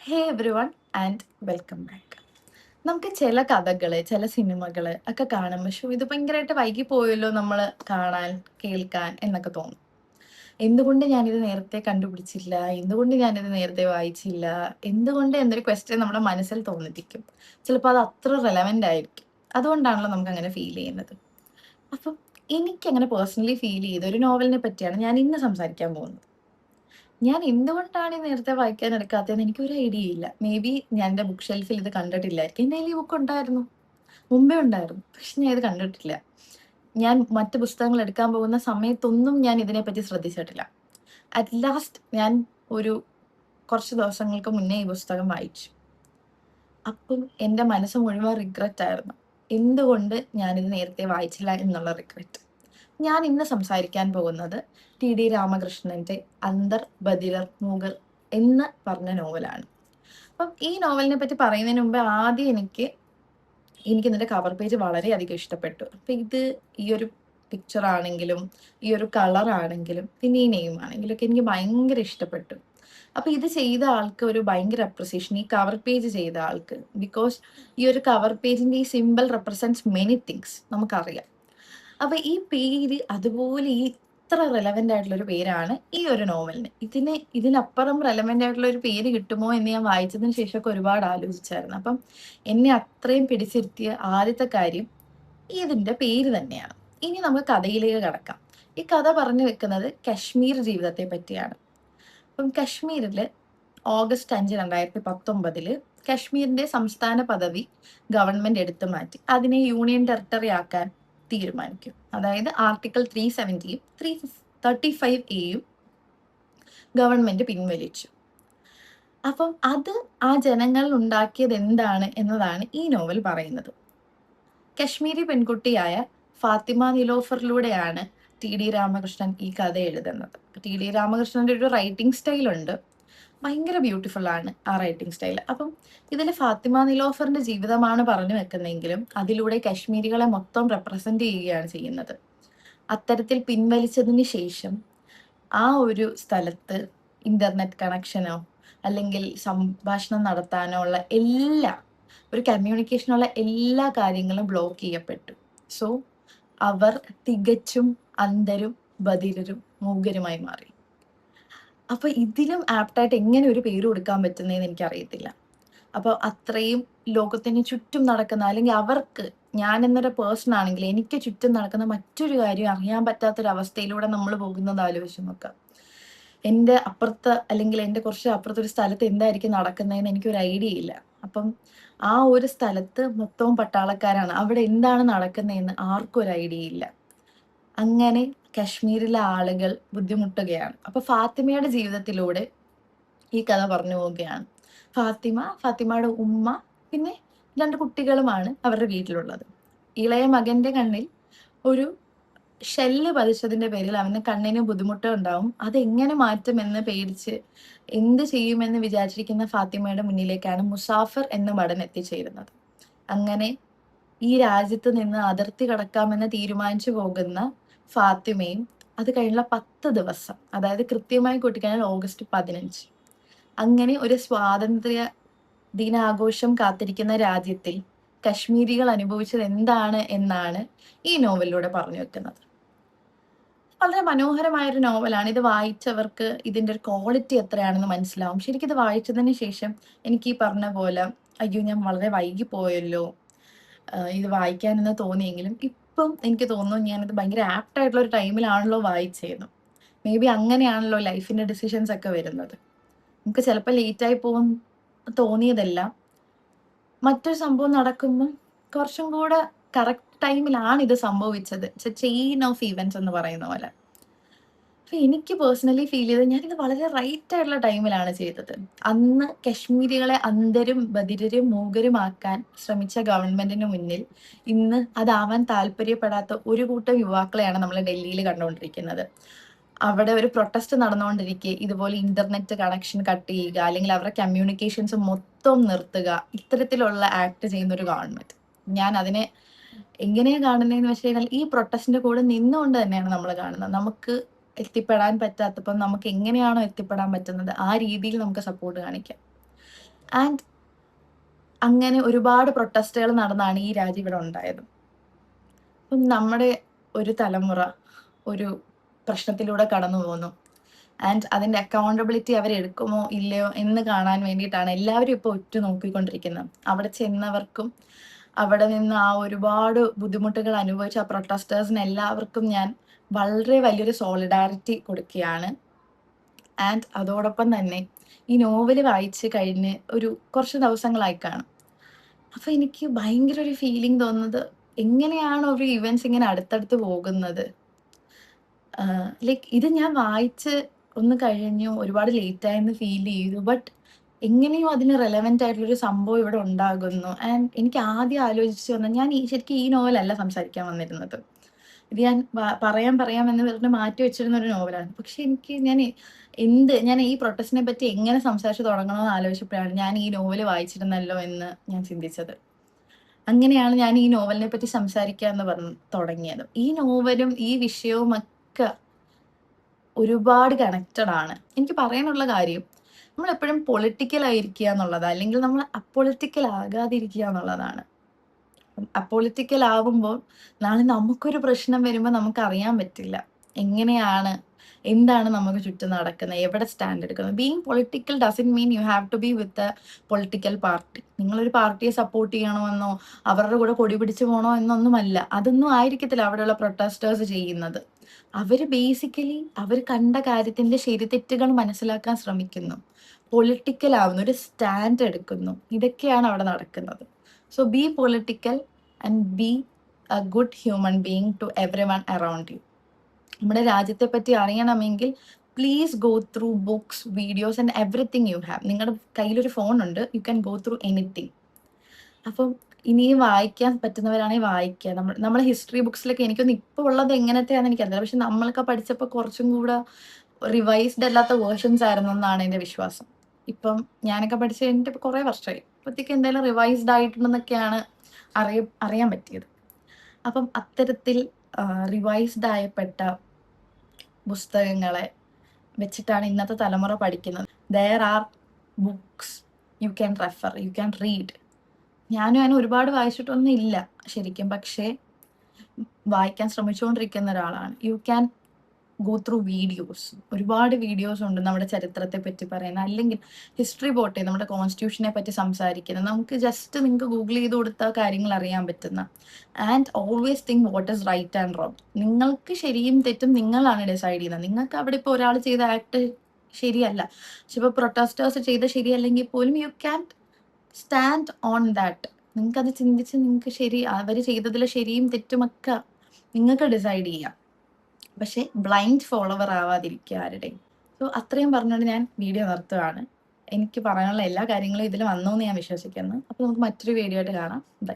Hey every one and welcome back. നമുക്ക് ചില കഥകള്, ചില സിനിമകള് ഒക്കെ കാണുമ്പോൾ ഇത് ഭയങ്കരമായിട്ട് വൈകി പോയല്ലോ നമ്മൾ കാണാൻ, കേൾക്കാൻ എന്നൊക്കെ തോന്നും. എന്തുകൊണ്ട് ഞാനിത് നേരത്തെ കണ്ടുപിടിച്ചില്ല? എന്തുകൊണ്ട് ഞാനിത് നേരത്തെ വായിച്ചില്ല? എന്തുകൊണ്ട് എന്നൊരു ക്വസ്റ്റ്യൻ നമ്മുടെ മനസ്സിൽ തോന്നിപ്പിക്കും. ചിലപ്പോൾ അത് അത്ര റെലവൻ്റ് ആയിരിക്കും. അതുകൊണ്ടാണല്ലോ നമുക്കങ്ങനെ ഫീൽ ചെയ്യുന്നത്. അപ്പം എനിക്കങ്ങനെ പേഴ്സണലി ഫീൽ ചെയ്ത ഒരു നോവലിനെ പറ്റിയാണ് ഞാൻ ഇന്ന് സംസാരിക്കാൻ പോകുന്നത്. ഞാൻ എന്തുകൊണ്ടാണ് ഈ നേരത്തെ വായിക്കാൻ എടുക്കാത്തതെന്ന് എനിക്കൊരു ഐഡിയ ഇല്ല. മേ ബി ഞാൻ എൻ്റെ ബുക്ക് ഷെൽഫിൽ ഇത് കണ്ടിട്ടില്ലായിരിക്കും. എൻ്റെ കയ്യിൽ ഈ ബുക്ക് ഉണ്ടായിരുന്നു. മുമ്പേ ഉണ്ടായിരുന്നു. പക്ഷെ ഞാൻ ഇത് കണ്ടിട്ടില്ല. ഞാൻ മറ്റ് പുസ്തകങ്ങൾ എടുക്കാൻ പോകുന്ന സമയത്തൊന്നും ഞാൻ ഇതിനെപ്പറ്റി ശ്രദ്ധിച്ചിട്ടില്ല. അറ്റ് ലാസ്റ്റ് ഞാൻ ഒരു കുറച്ച് ദിവസങ്ങൾക്ക് മുന്നേ ഈ പുസ്തകം വായിച്ചു. അപ്പം എൻ്റെ മനസ്സ് മുഴുവൻ റിഗ്രറ്റ് ആയിരുന്നു. എന്തുകൊണ്ട് ഞാനിത് നേരത്തെ വായിച്ചില്ല എന്നുള്ള റിഗ്രറ്റ്. ഞാൻ ഇന്ന് സംസാരിക്കാൻ പോകുന്നത് ടി.ഡി. രാമകൃഷ്ണന്റെ അന്തർ ബധിരർ മൂകർ എന്ന് പറഞ്ഞ നോവലാണ്. അപ്പം ഈ നോവലിനെ പറ്റി പറയുന്നതിന് മുമ്പ് ആദ്യം എനിക്ക് ഇതിന്റെ കവർ പേജ് വളരെയധികം ഇഷ്ടപ്പെട്ടു. അപ്പൊ ഈ ഒരു പിക്ചർ ആണെങ്കിലും ഈ ഒരു കളർ ആണെങ്കിലും പിന്നെ ഈ നെയിം ആണെങ്കിലും ഒക്കെ എനിക്ക് ഭയങ്കര ഇഷ്ടപ്പെട്ടു. അപ്പൊ ഇത് ചെയ്ത ആൾക്ക് ഒരു ഭയങ്കര അപ്രിസിയേഷൻ, ഈ കവർ പേജ് ചെയ്ത ആൾക്ക്. ബിക്കോസ് ഈ ഒരു കവർ പേജിന്റെ ഈ സിമ്പിൾ റെപ്രസെന്റ്സ് മെനി തിങ്സ് നമുക്കറിയാം. അപ്പൊ ഈ പേര് അതുപോലെ ഇത്ര റെലവെന്റ് ആയിട്ടുള്ള ഒരു പേരാണ് ഈ ഒരു നോവലിന്. ഇതിനപ്പുറം റെലവെന്റ് ആയിട്ടുള്ള ഒരു പേര് കിട്ടുമോ എന്ന് ഞാൻ വായിച്ചതിന് ശേഷമൊക്കെ ഒരുപാട് ആലോചിച്ചായിരുന്നു. അപ്പം എന്നെ അത്രയും പിടിച്ചിരുത്തിയ ആദ്യത്തെ കാര്യം ഇതിന്റെ പേര് തന്നെയാണ്. ഇനി നമുക്ക് കഥയിലേക്ക് കടക്കാം. ഈ കഥ പറഞ്ഞു വെക്കുന്നത് കശ്മീർ ജീവിതത്തെ പറ്റിയാണ്. അപ്പം കശ്മീരിൽ ഓഗസ്റ്റ് 5, 2019 കശ്മീരിന്റെ സംസ്ഥാന പദവി ഗവൺമെന്റ് എടുത്തു മാറ്റി അതിനെ യൂണിയൻ ടെറിട്ടറി ആക്കാൻ തീരുമാനിക്കും. അതായത് ആർട്ടിക്കിൾ 370യും 335A ഗവൺമെന്റ് പിൻവലിച്ചു. അപ്പം അത് ആ ജനങ്ങൾ ഉണ്ടാക്കിയത് എന്താണ് എന്നതാണ് ഈ നോവൽ പറയുന്നത്. കശ്മീരി പെൺകുട്ടിയായ ഫാത്തിമ നിലോഫറിലൂടെയാണ് ടി.ഡി. രാമകൃഷ്ണൻ ഈ കഥ എഴുതുന്നത്. ടി.ഡി. രാമകൃഷ്ണന്റെ ഒരു റൈറ്റിംഗ് സ്റ്റൈലുണ്ട്, ഭയങ്കര ബ്യൂട്ടിഫുൾ ആണ് ആ റൈറ്റിംഗ് സ്റ്റൈൽ. അപ്പം ഇതിൽ ഫാത്തിമ നിലോഫറിന്റെ ജീവിതമാണ് പറഞ്ഞു വെക്കുന്നതെങ്കിലും അതിലൂടെ കശ്മീരികളെ മൊത്തം റെപ്രസെന്റ് ചെയ്യുകയാണ് ചെയ്യുന്നത്. അത്തരത്തിൽ പിൻവലിച്ചതിന് ശേഷം ആ ഒരു സ്ഥലത്ത് ഇന്റർനെറ്റ് കണക്ഷനോ അല്ലെങ്കിൽ സംഭാഷണം നടത്താനോ ഉള്ള ഒരു കമ്മ്യൂണിക്കേഷനുള്ള എല്ലാ കാര്യങ്ങളും ബ്ലോക്ക് ചെയ്യപ്പെട്ടു. സോ അവർ തികച്ചും അന്ധരും ബധിരരും മൂകരുമായി മാറി. അപ്പൊ ഇതിലും ആപ്റ്റായിട്ട് എങ്ങനെ ഒരു പേര് കൊടുക്കാൻ പറ്റുന്നതെന്ന് എനിക്കറിയത്തില്ല. അപ്പോൾ അത്രയും ലോകത്തിന് ചുറ്റും നടക്കുന്ന, അല്ലെങ്കിൽ അവർക്ക്, ഞാൻ എന്നൊരു പേഴ്സൺ ആണെങ്കിൽ എനിക്ക് ചുറ്റും നടക്കുന്ന മറ്റൊരു കാര്യം അറിയാൻ പറ്റാത്തൊരവസ്ഥയിലൂടെ നമ്മൾ പോകുന്നത് ആലോചിച്ച് നോക്കാം. എൻ്റെ അപ്പുറത്ത് അല്ലെങ്കിൽ എൻ്റെ കുറച്ച് അപ്പുറത്തൊരു സ്ഥലത്ത് എന്തായിരിക്കും നടക്കുന്നതെന്ന് എനിക്കൊരു ഐഡിയ ഇല്ല. അപ്പം ആ ഒരു സ്ഥലത്ത് മൊത്തവും പട്ടാളക്കാരാണ്. അവിടെ എന്താണ് നടക്കുന്നതെന്ന് ആർക്കും ഒരു ഐഡിയ ഇല്ല. അങ്ങനെ കശ്മീരിലെ ആളുകൾ ബുദ്ധിമുട്ടുകയാണ്. അപ്പൊ ഫാത്തിമയുടെ ജീവിതത്തിലൂടെ ഈ കഥ പറഞ്ഞു പോവുകയാണ്. ഫാത്തിമയുടെ ഉമ്മ, പിന്നെ 2 കുട്ടികളുമാണ് അവരുടെ വീട്ടിലുള്ളത്. ഇളയ മകന്റെ കണ്ണിൽ ഒരു ഷെല്ല് പതിച്ചതിന്റെ പേരിൽ അവന് കണ്ണിന് ബുദ്ധിമുട്ടുണ്ടാവും. അതെങ്ങനെ മാറ്റുമെന്ന് പേടിച്ച് എന്ത് ചെയ്യുമെന്ന് വിചാരിച്ചിരിക്കുന്ന ഫാത്തിമയുടെ മുന്നിലേക്കാണ് മുസാഫർ എന്ന ഭടൻ എത്തിച്ചേരുന്നത്. അങ്ങനെ ഈ രാജ്യത്ത് നിന്ന് അതിർത്തി കടക്കാമെന്ന് തീരുമാനിച്ചു പോകുന്ന ഫാത്തിമയും അത് കഴിഞ്ഞുള്ള 10 ദിവസം, അതായത് കൃത്യമായി കൂട്ടിക്കഴിഞ്ഞാൽ ഓഗസ്റ്റ് 15, അങ്ങനെ ഒരു സ്വാതന്ത്ര്യ ദിനാഘോഷം കാത്തിരിക്കുന്ന രാജ്യത്തിൽ കശ്മീരികൾ അനുഭവിച്ചത് എന്താണ് എന്നാണ് ഈ നോവലിലൂടെ പറഞ്ഞു വെക്കുന്നത്. വളരെ മനോഹരമായൊരു നോവലാണ്. ഇത് വായിച്ചവർക്ക് ഇതിന്റെ ഒരു ക്വാളിറ്റി എത്രയാണെന്ന് മനസ്സിലാവും. ശരിക്കും ഇത് വായിച്ചതിന് ശേഷം എനിക്ക് ഈ പറഞ്ഞ പോലെ അയ്യോ ഞാൻ വളരെ വൈകി പോയല്ലോ ഇത് വായിക്കാനെന്ന് തോന്നിയെങ്കിലും ഇപ്പം എനിക്ക് തോന്നുന്നു ഞാനിത് ഭയങ്കര ആപ്റ്റ് ആയിട്ടുള്ള ഒരു ടൈമിലാണല്ലോ വായിച്ചതെന്ന്. മേ ബി അങ്ങനെയാണല്ലോ ലൈഫിന്റെ ഡിസിഷൻസ് ഒക്കെ വരുന്നത്. നമുക്ക് ചിലപ്പോൾ ലേറ്റായി പോകും തോന്നിയതെല്ലാം മറ്റൊരു സംഭവം നടക്കുമ്പം കുറച്ചും കൂടെ കറക്റ്റ് ടൈമിലാണ് ഇത് സംഭവിച്ചത്. ചെയിൻ ഓഫ് ഇവന്റ്സ് എന്ന് പറയുന്ന പോലെ. അപ്പൊ എനിക്ക് പേഴ്സണലി ഫീൽ ചെയ്തത് ഞാനിത് വളരെ റൈറ്റ് ആയിട്ടുള്ള ടൈമിലാണ് ചെയ്തത്. അന്ന് കശ്മീരികളെ അന്ധരും ബധിരരും മൂകരുമാക്കാൻ ശ്രമിച്ച ഗവൺമെന്റിന് മുന്നിൽ ഇന്ന് അതാവാൻ താല്പര്യപ്പെടാത്ത ഒരു കൂട്ടം യുവാക്കളെയാണ് നമ്മൾ ഡൽഹിയിൽ കണ്ടുകൊണ്ടിരിക്കുന്നത്. അവിടെ ഒരു പ്രൊട്ടസ്റ്റ് നടന്നുകൊണ്ടിരിക്കെ ഇതുപോലെ ഇന്റർനെറ്റ് കണക്ഷൻ കട്ട് ചെയ്യുക, അല്ലെങ്കിൽ അവരുടെ കമ്മ്യൂണിക്കേഷൻസ് മൊത്തം നിർത്തുക, ഇത്തരത്തിലുള്ള ആക്ട് ചെയ്യുന്ന ഒരു ഗവൺമെന്റ്. ഞാൻ അതിനെ എങ്ങനെയാ കാണുന്നതെന്ന് വെച്ച് കഴിഞ്ഞാൽ ഈ പ്രൊട്ടസ്റ്റിന്റെ കൂടെ നിന്നുകൊണ്ട് തന്നെയാണ് നമ്മൾ കാണുന്നത്. നമുക്ക് എത്തിപ്പെടാൻ പറ്റാത്തപ്പം നമുക്ക് എങ്ങനെയാണോ എത്തിപ്പെടാൻ പറ്റുന്നത് ആ രീതിയിൽ നമുക്ക് സപ്പോർട്ട് കാണിക്കാം. ആൻഡ് അങ്ങനെ ഒരുപാട് പ്രൊട്ടസ്റ്റുകൾ നടന്നാണ് ഈ രാജ്യം ഇവിടെ ഉണ്ടായത്. അപ്പം നമ്മുടെ ഒരു തലമുറ ഒരു പ്രശ്നത്തിലൂടെ കടന്നു പോകുന്നു. ആൻഡ് അതിൻ്റെ അക്കൗണ്ടബിലിറ്റി അവരെടുക്കുമോ ഇല്ലയോ എന്ന് കാണാൻ വേണ്ടിയിട്ടാണ് എല്ലാവരും ഇപ്പോൾ ഉറ്റുനോക്കിക്കൊണ്ടിരിക്കുന്നത്. അവിടെ ചെന്നവർക്കും അവിടെ നിന്ന് ആ ഒരുപാട് ബുദ്ധിമുട്ടുകൾ അനുഭവിച്ച ആ പ്രൊട്ടസ്റ്റേഴ്സിന് എല്ലാവർക്കും ഞാൻ വളരെ വലിയൊരു സോളിഡാരിറ്റി കൊടുക്കുകയാണ്. ആൻഡ് അതോടൊപ്പം തന്നെ ഈ നോവൽ വായിച്ച് കഴിഞ്ഞ് കുറച്ച് ദിവസങ്ങളായി കാണും. അപ്പോൾ എനിക്ക് ഭയങ്കര ഒരു ഫീലിംഗ് തോന്നുന്നത്, എങ്ങനെയാണ് ഒരു ഇവൻറ്റ്സ് ഇങ്ങനെ അടുത്തടുത്ത് പോകുന്നത്. ലൈക്ക് ഇത് ഞാൻ വായിച്ച് ഒന്ന് കഴിഞ്ഞു, ഒരുപാട് ലേറ്റായെന്ന് ഫീൽ ചെയ്തു. ബട്ട് എങ്ങനെയോ അതിന് റെലവൻ്റ് ആയിട്ടുള്ളൊരു സംഭവം ഇവിടെ ഉണ്ടാകുന്നു. ആൻഡ് എനിക്ക് ആദ്യം ആലോചിച്ച് വന്നത്, ഞാൻ ശരിക്കും ഈ നോവലല്ല സംസാരിക്കാൻ വന്നിരുന്നത്. ഇത് ഞാൻ പറയാമെന്ന് പറഞ്ഞ് മാറ്റി വെച്ചിരുന്ന ഒരു നോവലാണ്. പക്ഷെ ഞാൻ ഈ പ്രൊട്ടസ്റ്റിനെ പറ്റി എങ്ങനെ സംസാരിച്ച് തുടങ്ങണമെന്ന് ആലോചിച്ചപ്പോഴാണ് ഞാൻ ഈ നോവൽ വായിച്ചിരുന്നല്ലോ എന്ന് ഞാൻ ചിന്തിച്ചത്. അങ്ങനെയാണ് ഞാൻ ഈ നോവലിനെ പറ്റി സംസാരിക്കാമെന്ന് തുടങ്ങിയത്. ഈ നോവലും ഈ വിഷയവും ഒക്കെ ഒരുപാട് കണക്റ്റഡ് ആണ്. എനിക്ക് പറയാനുള്ള കാര്യം, നമ്മളെപ്പോഴും പൊളിറ്റിക്കൽ ആയിരിക്കുക എന്നുള്ളതാണ്, അല്ലെങ്കിൽ നമ്മൾ അപ്പൊളിറ്റിക്കൽ ആകാതിരിക്കുക എന്നുള്ളതാണ്. അപ്പൊളിറ്റിക്കൽ ആവുമ്പോൾ നാളെ നമുക്കൊരു പ്രശ്നം വരുമ്പോൾ നമുക്കറിയാൻ പറ്റില്ല എന്താണ് നമുക്ക് ചുറ്റും നടക്കുന്നത്, എവിടെ സ്റ്റാൻഡ് എടുക്കുന്നത്. Being political doesn't mean you have to be with a political party. നിങ്ങളൊരു പാർട്ടിയെ സപ്പോർട്ട് ചെയ്യണമെന്നോ അവരുടെ കൂടെ കൊടി പിടിച്ച് പോകണോ എന്നൊന്നുമല്ല. അതൊന്നും ആയിരിക്കത്തില്ല അവിടെയുള്ള പ്രൊട്ടസ്റ്റേഴ്സ് ചെയ്യുന്നത്. ബേസിക്കലി അവർ കണ്ട കാര്യത്തിൻ്റെ ശരി തെറ്റുകൾ മനസ്സിലാക്കാൻ ശ്രമിക്കുന്നു, പൊളിറ്റിക്കൽ ആവുന്നു, ഒരു സ്റ്റാൻഡ് എടുക്കുന്നു. ഇതൊക്കെയാണ് അവിടെ നടക്കുന്നത്. So be political and be a good human being to everyone around you. നമ്മുടെ രാജ്യത്തെ പറ്റി അറിയണമെങ്കിൽ please go through books, videos and everything you have. നിങ്ങളുടെ കയ്യിലൊരു ഫോണുണ്ട്, you can go through anything. അപ്പം ഇനിയും വായിക്കാൻ പറ്റുന്നവരാണെങ്കിൽ വായിക്കുക. നമ്മളെ ഹിസ്റ്ററി ബുക്സിലൊക്കെ എനിക്കൊന്ന് ഇപ്പോൾ ഉള്ളത് എങ്ങനത്തെയാണെന്ന് എനിക്കറിയില്ല. പക്ഷെ നമ്മളൊക്കെ പഠിച്ചപ്പോൾ കുറച്ചും കൂടെ റിവൈസ്ഡ് അല്ലാത്ത വേർഷൻസ് ആയിരുന്നു എന്നാണ് എൻ്റെ വിശ്വാസം. ഇപ്പം ഞാനൊക്കെ പഠിച്ചു കഴിഞ്ഞിട്ട് ഇപ്പോൾ കുറേ വർഷമായി. അപ്പോഴത്തേക്ക് എന്തായാലും റിവൈസ്ഡ് ആയിട്ടുണ്ടെന്നൊക്കെയാണ് അറിയാൻ പറ്റിയത്. അപ്പം അത്തരത്തിൽ റിവൈസ്ഡ് ആയപ്പെട്ട പുസ്തകങ്ങളെ വെച്ചിട്ടാണ് ഇന്നത്തെ തലമുറ പഠിക്കുന്നത്. There are books you can refer, you can read. ഞാനും ഒരുപാട് വായിച്ചിട്ടൊന്നും ഇല്ല ശരിക്കും, പക്ഷേ വായിക്കാൻ ശ്രമിച്ചുകൊണ്ടിരിക്കുന്ന ഒരാളാണ്. You can go through videos. ഒരുപാട് വീഡിയോസ് ഉണ്ട് നമ്മുടെ ചരിത്രത്തെ പറ്റി പറയുന്ന, അല്ലെങ്കിൽ ഹിസ്റ്ററി പോട്ടെ നമ്മുടെ കോൺസ്റ്റിറ്റ്യൂഷനെ പറ്റി സംസാരിക്കുന്ന. നിങ്ങൾക്ക് ഗൂഗിൾ ചെയ്ത് കൊടുത്താൽ കാര്യങ്ങൾ അറിയാൻ പറ്റുന്ന. And always think what is right and wrong. നിങ്ങൾക്ക് ശരിയും തെറ്റും നിങ്ങളാണ് ഡിസൈഡ് ചെയ്യുന്നത്. നിങ്ങൾക്ക് അവിടെ ഇപ്പോൾ ഒരാൾ ചെയ്ത ആക്ട് ശരിയല്ല, പക്ഷെ ഇപ്പോൾ പ്രൊട്ടസ്റ്റേഴ്സ് ചെയ്ത ശരിയല്ലെങ്കിൽ പോലും you can stand on that. നിങ്ങൾക്കത് ചിന്തിച്ച് നിങ്ങൾക്ക് അവർ ചെയ്തതിൽ ശരിയും തെറ്റുമൊക്കെ നിങ്ങൾക്ക് ഡിസൈഡ് ചെയ്യാം. പക്ഷെ ബ്ലൈൻഡ് ഫോളോവർ ആവാതിരിക്കുക ആരുടെയും. സോ അത്രയും പറഞ്ഞുകൊണ്ട് ഞാൻ വീഡിയോ നിർത്തുകയാണ്. എനിക്ക് പറയാനുള്ള എല്ലാ കാര്യങ്ങളും ഇതിൽ വന്നു എന്ന് ഞാൻ വിശ്വസിക്കുന്നു. അപ്പോൾ നമുക്ക് മറ്റൊരു വീഡിയോ ആയിട്ട് കാണാം. ബൈ.